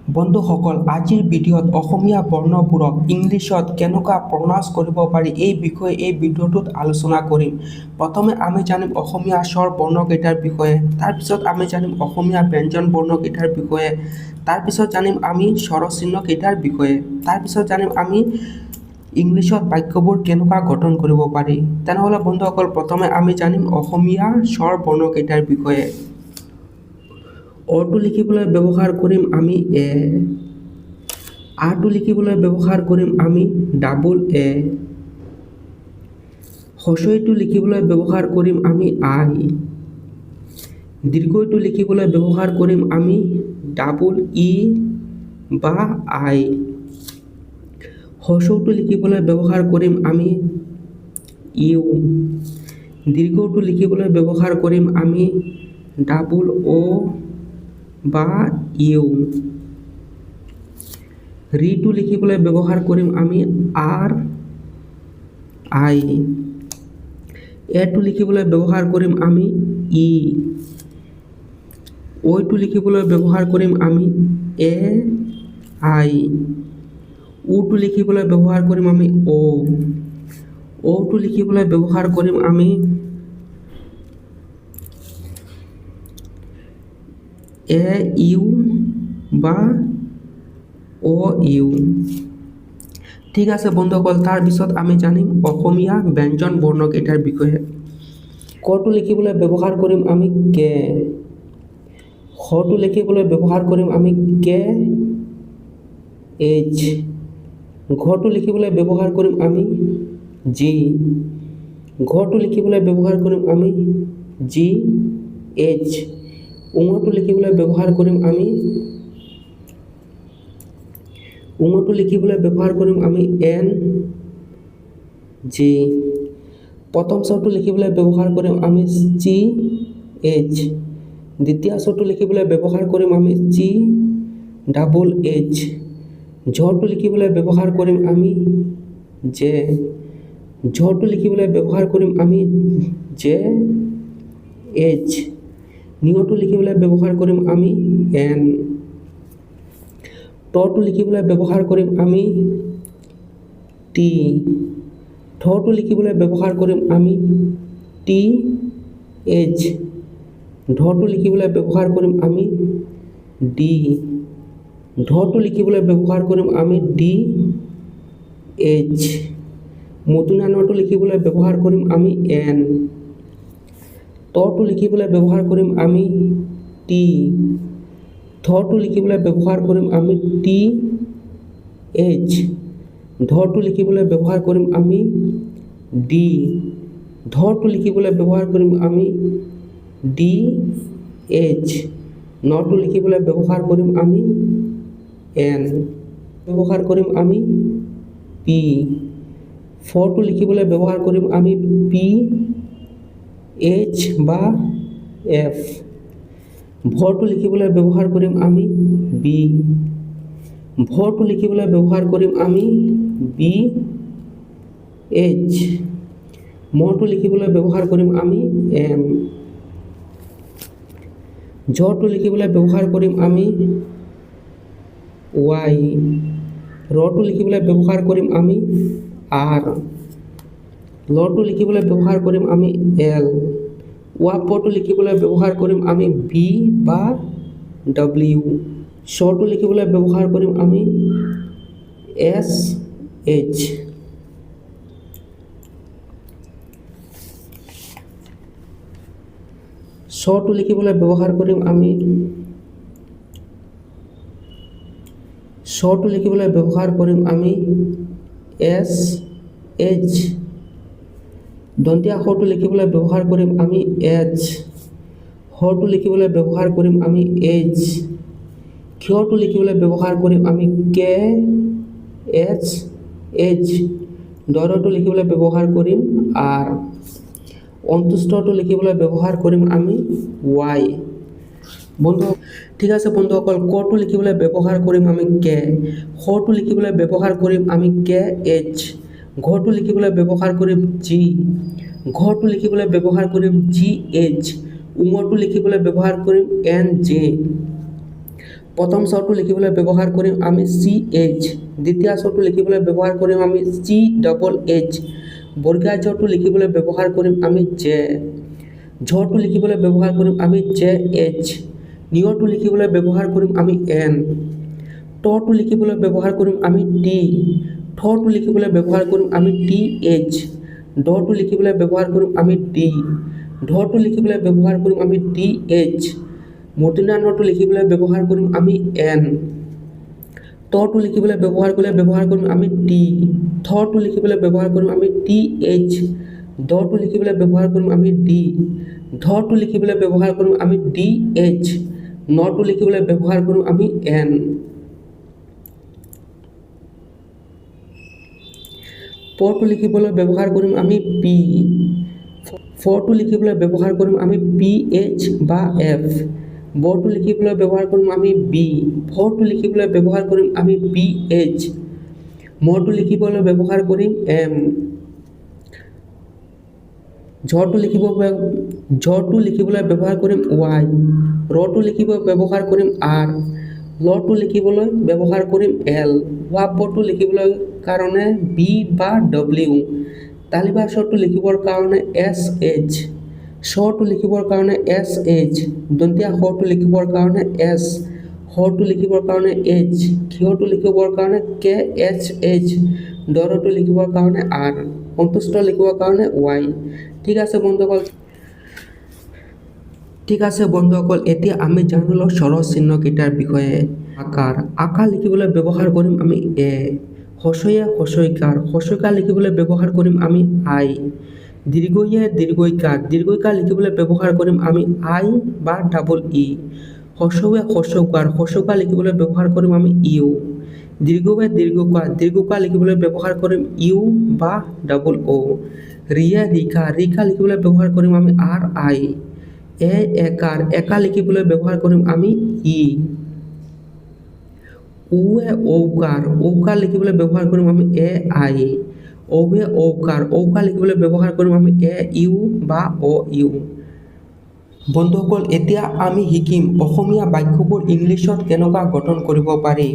বন্ধুসকল, আজিৰ ভিডিঅ'ত অসমীয়া বৰ্ণবোৰক ইংলিছত কেনেকুৱা প্ৰনাউন্স কৰিব পাৰি এই বিষয়ে এই ভিডিঅ'টোত আলোচনা কৰিম। প্ৰথমে আমি জানিম অসমীয়া স্বৰ বৰ্ণকেইটাৰ বিষয়ে, তাৰপিছত আমি জানিম অসমীয়া ব্যঞ্জন বৰ্ণকেইটাৰ বিষয়ে, তাৰপিছত জানিম আমি স্বৰচিহ্নকেইটাৰ বিষয়ে, তাৰপিছত জানিম আমি ইংলিছত বাক্যবোৰ কেনেকুৱা গঠন কৰিব পাৰি। তেনেহ'লে বন্ধুসকল, প্ৰথমে আমি জানিম অসমীয়া স্বৰ বৰ্ণকেইটাৰ বিষয়ে। অটো লিখিবলৈ ব্যৱহাৰ কৰিম আমি এ, আটো লিখিবলৈ ব্যৱহাৰ কৰিম আমি ডাবল এ, হস্ৰইটো লিখিবলৈ ব্যৱহাৰ কৰিম আমি আই, দীৰ্ঘইটো লিখিবলৈ ব্যৱহাৰ কৰিম আমি ডাবল ই বা আই, হস্ৰউটো লিখিবলৈ ব্যৱহাৰ কৰিম আমি ইউ, দীৰ্ঘউটো লিখিবলৈ ব্যৱহাৰ কৰিম আমি ডাবল অ' বা ইউ, ৰিটো লিখিবলৈ ব্যৱহাৰ কৰিম আমি আৰ আই, এটো লিখিবলৈ ব্যৱহাৰ কৰিম আমি ই, ঐটো লিখিবলৈ ব্যৱহাৰ কৰিম আমি এ আই, উটো লিখিবলৈ ব্যৱহাৰ কৰিম আমি অ', অ'টো লিখিবলৈ ব্যৱহাৰ কৰিম আমি এ ইউ বা অ ইউ। ঠিক আছে বন্ধুসকল, তাৰপিছত আমি জানিম অসমীয়া ব্যঞ্জন বৰ্ণকেইটাৰ বিষয়ে। কটো লিখিবলৈ ব্যৱহাৰ কৰিম আমি কে, খটো লিখিবলৈ ব্যৱহাৰ কৰিম আমি কে এইচ, ঘটো লিখিবলৈ ব্যৱহাৰ কৰিম আমি জি, ঘটো লিখিবলৈ ব্যৱহাৰ কৰিম আমি জি এইচ, উঙটো লিখিবলৈ ব্যৱহাৰ কৰিম আমি উঙটো লিখিবলৈ ব্যৱহাৰ কৰিম আমি এন জি, প্ৰথম স্বৰটো লিখিবলৈ ব্যৱহাৰ কৰিম আমি জি এইচ, দ্বিতীয় স্বৰটো লিখিবলৈ ব্যৱহাৰ কৰিম আমি জি ডাবল এইচ, ঝটো লিখিবলৈ ব্যৱহাৰ কৰিম আমি জে, ঝটো লিখিবলৈ ব্যৱহাৰ কৰিম আমি জে এইচ, নিয়টো লিখিবলৈ ব্যৱহাৰ কৰিম আমি এন, টটো লিখিবলৈ ব্যৱহাৰ কৰিম আমি টি, থটো লিখিবলৈ ব্যৱহাৰ কৰিম আমি টি এইচ, ধটো লিখিবলৈ ব্যৱহাৰ কৰিম আমি ডি, ধটো লিখিবলৈ ব্যৱহাৰ কৰিম আমি ডি এইচ, মূৰ্ধন্য ণটো লিখিবলৈ ব্যৱহাৰ কৰিম আমি এন, তটো লিখিবলৈ ব্যৱহাৰ কৰিম আমি টি, থটো লিখিবলৈ ব্যৱহাৰ কৰিম আমি টি এইচ, ধটো লিখিবলৈ ব্যৱহাৰ কৰিম আমি ডি, ধটো লিখিবলৈ ব্যৱহাৰ কৰিম আমি ডি এইচ, নটো লিখিবলৈ ব্যৱহাৰ কৰিম আমি এন, ব্যৱহাৰ কৰিম আমি পি, ফটো লিখিবলৈ ব্যৱহাৰ কৰিম আমি পি এইচ বা এফ, ভটো লিখিবলৈ ব্যৱহাৰ কৰিম আমি বি, ভটো লিখিবলৈ ব্যৱহাৰ কৰিম আমি বি এইচ, মটো লিখিবলৈ ব্যৱহাৰ কৰিম আমি এম, ঝটো লিখিবলৈ ব্যৱহাৰ কৰিম আমি ৱাই, ৰটো লিখিবলৈ ব্যৱহাৰ কৰিম আমি আৰ, লটো লিখিবলৈ ব্যৱহাৰ কৰিম আমি এল, ৱাপটো লিখিবলৈ ব্যৱহাৰ কৰিম আমি ভি বা ডব্লিউ, শ্বটো লিখিবলৈ ব্যৱহাৰ কৰিম আমি এছ এইচ, শ্বটো লিখিবলৈ ব্যৱহাৰ কৰিম আমি শ্বটো লিখিবলৈ ব্যৱহাৰ কৰিম আমি এছ এইচ, দন্তীয়া শটো লিখিবলৈ ব্যৱহাৰ কৰিম আমি এইচ, হটো লিখিবলৈ ব্যৱহাৰ কৰিম আমি এইচ, ক্ষটো লিখিবলৈ ব্যৱহাৰ কৰিম আমি কে এইচ এইচ, দৰটো লিখিবলৈ ব্যৱহাৰ কৰিম আৰ, অন্তুষ্টটো লিখিবলৈ ব্যৱহাৰ কৰিম আমি ৱাই। বন্ধু ঠিক আছে বন্ধুসকল, কটো লিখিবলৈ ব্যৱহাৰ কৰিম আমি কে, খটো লিখিবলৈ ব্যৱহাৰ কৰিম আমি কে এইচ, ঘটো লিখিবলৈ ব্যৱহাৰ কৰিম জি, ঘটো লিখিবলৈ ব্যৱহাৰ কৰিম জি এইচ, উঙটো লিখিবলৈ ব্যৱহাৰ কৰিম এন জে, প্ৰথম স্বৰটো লিখিবলৈ ব্যৱহাৰ কৰিম আমি CH, দ্বিতীয় স্বৰটো লিখিবলৈ ব্যৱহাৰ কৰিম আমি CHH, বৰ্গীয় জটো লিখিবলৈ ব্যৱহাৰ কৰিম আমি J, ঝটো লিখিবলৈ ব্যৱহাৰ কৰিম আমি JH, নিয়টো লিখিবলৈ ব্যৱহাৰ কৰিম আমি N, টটো লিখিবলৈ ব্যৱহাৰ কৰিম আমি T, থটো লিখিবলৈ ব্যৱহাৰ কৰিম আমি TH, ডটো লিখিবলৈ ব্যৱহাৰ কৰিম আমি D, ঢটো লিখিবলৈ ব্যৱহাৰ কৰিম আমি TH, মূৰ্ধন্য ণটো লিখিবলৈ ব্যৱহাৰ কৰিম আমি N, টটো লিখিবলৈ ব্যৱহাৰ কৰিম আমি T, থটো লিখিবলৈ ব্যৱহাৰ কৰিম আমি TH, ডটো লিখিবলৈ ব্যৱহাৰ কৰিম আমি D, ঢটো লিখিবলৈ ব্যৱহাৰ কৰিম আমি DH, নটো লিখিবলৈ ব্যৱহাৰ কৰিম আমি N, পটো লিখিবলৈ ব্যৱহাৰ কৰিম আমি P, ফটো লিখিবলৈ ব্যৱহাৰ কৰিম আমি PH বা F, বটো লিখিবলৈ ব্যৱহাৰ কৰিম আমি B, ভটো লিখিবলৈ ব্যৱহাৰ কৰিম আমি PH, মটো লিখিবলৈ ব্যৱহাৰ কৰিম M, ঝটো লিখিবলৈ ব্যৱহাৰ কৰিম Y, ৰটো লিখিবলৈ ব্যৱহাৰ কৰিম R, লটো লিখিবলৈ ব্যৱহাৰ কৰিম L, ৱাপটো লিখিবলৈ কাৰণে B বা W, তালিবা স্বৰটো লিখিবৰ কাৰণে SH, স্বৰটো লিখিবৰ কাৰণে SH, দন্তীয়া হটো লিখিবৰ কাৰণে S, হটো লিখিবৰ কাৰণে H, ক্ষয়টো লিখিবৰ কাৰণে KHH, দৰটো লিখিবৰ কাৰণে R, অন্তুষ্ট লিখিবৰ কাৰণে Y। ঠিক আছে বন্ধুসকল, এতিয়া আমি জানিলো স্বৰৰ চিহ্নকেইটাৰ বিষয়ে। আকাৰ লিখিবলৈ ব্যৱহাৰ কৰিম আমি A, হস্ৰইকাৰ লিখিবলৈ ব্যৱহাৰ কৰিম আমি I, দীৰ্ঘইকাৰ লিখিবলৈ ব্যৱহাৰ কৰিম আমি I বা EE, হস্ৰউকাৰ লিখিবলৈ ব্যৱহাৰ কৰিম আমি U, দীৰ্ঘকাৰ লিখিবলৈ ব্যৱহাৰ কৰিম U বা O, ৰিকা লিখিবলৈ ব্যৱহাৰ কৰিম আমি RI, একাৰ লিখিবলৈ ব্যৱহাৰ কৰিম আমি E, ঔকাৰ লিখিবলৈ ব্যৱহাৰ কৰিম আমি AI, ঔকাৰ লিখিবলৈ ব্যৱহাৰ কৰিম আমি AU বা OU। বন্ধুসকল, এতিয়া আমি শিকিম অসমীয়া বাক্যবোৰ ইংলিছত কেনেকুৱা গঠন কৰিব পাৰি।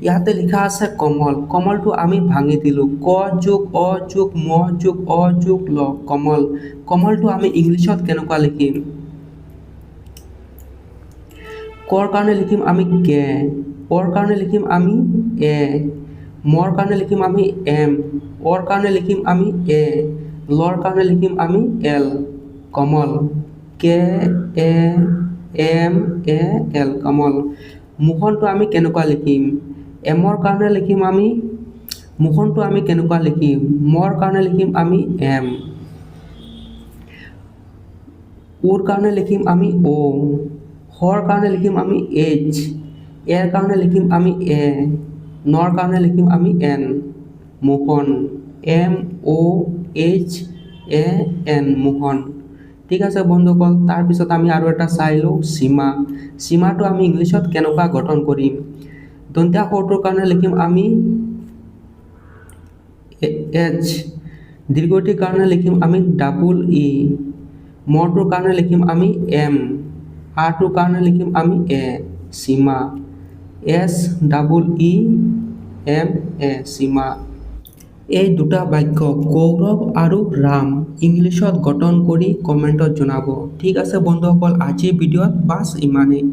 ইয়াতে লিখা আছে কমল, কমলটো আমি ভাঙি দিলো, ক যোগ অ যোগ ম যোগ অ যোগ ল, কমল। কমলটো আমি ইংলিছত কেনেকুৱা লিখিম? কৰ কাৰণে লিখিম আমি কে, অৰ কাৰণে লিখিম আমি এ, মৰ কাৰণে লিখিম আমি এম, অৰ কাৰণে লিখিম আমি এ, লৰ কাৰণে লিখিম আমি L, Kamal. K A M A L, Kamal. মোহনটো আমি কেনেকুৱা লিখিম? এমৰ কাৰণে লিখিম আমি, মোহনটো আমি কেনেকুৱা লিখিম? মৰ কাৰণে লিখিম আমি এম, ওৰ কাৰণে লিখিম আমি অ, হৰ কাৰণে লিখিম আমি এইচ, এৰ কাৰণে লিখিম আমি এ, নৰ কাৰণে লিখিম আমি এন, মোহন। MOHAN, মোহন। ঠিক আছে বন্ধুসকল, তাৰপিছত আমি আৰু এটা চাই লওঁ সীমা। সীমাটো আমি ইংলিছত কেনেকুৱা গঠন কৰিম? দন্তীয়া সটোৰ কাৰণে লিখিম আমি H, দীৰ্ঘটিৰ কাৰণে লিখিম আমি EE, মৰটোৰ কাৰণে লিখিম আমি M, আৰটোৰ কাৰণে লিখিম আমি A, সীমা। SEEMA, সীমা। এই দুটা বাক্য গৌৰৱ আৰু ৰাম ইংলিছত গঠন কৰি কমেণ্টত জনাব। ঠিক আছে বন্ধুসকল, আজিৰ ভিডিঅ'ত বাছ ইমানেই।